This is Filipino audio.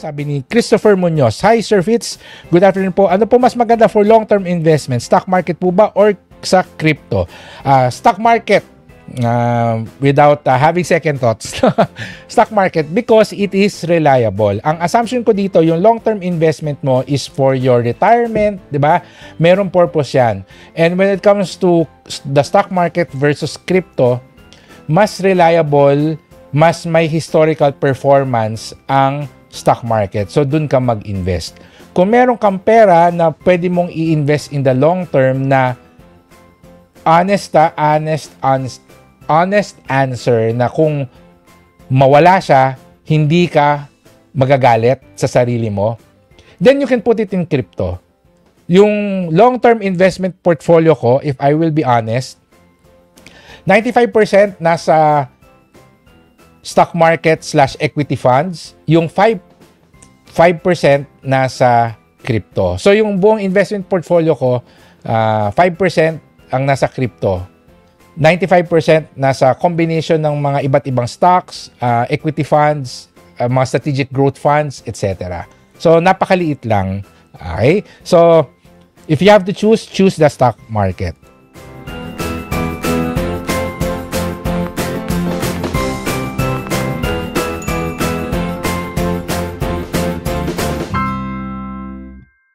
Sabi ni Christopher Munoz. Hi Sir Fitz, good afternoon po. Ano po mas maganda for long-term investment? Stock market po ba or sa crypto? Stock market. Without having second thoughts. Stock market because it is reliable. Ang assumption ko dito, yung long-term investment mo is for your retirement, di ba? Merong purpose yan. And when it comes to the stock market versus crypto, mas reliable, mas may historical performance ang stock market. So, dun ka mag-invest. Kung meron kang pera na pwede mong i-invest in the long term na honest answer na kung mawala siya, hindi ka magagalit sa sarili mo, then you can put it in crypto. Yung long-term investment portfolio ko, if I will be honest, 95% nasa stock market / equity funds, yung 5% nasa crypto. So yung buong investment portfolio ko, 5% ang nasa crypto. 95% nasa combination ng mga iba't ibang stocks, equity funds, mga strategic growth funds, etc. So, napakaliit lang. Okay? So, if you have to choose the stock market.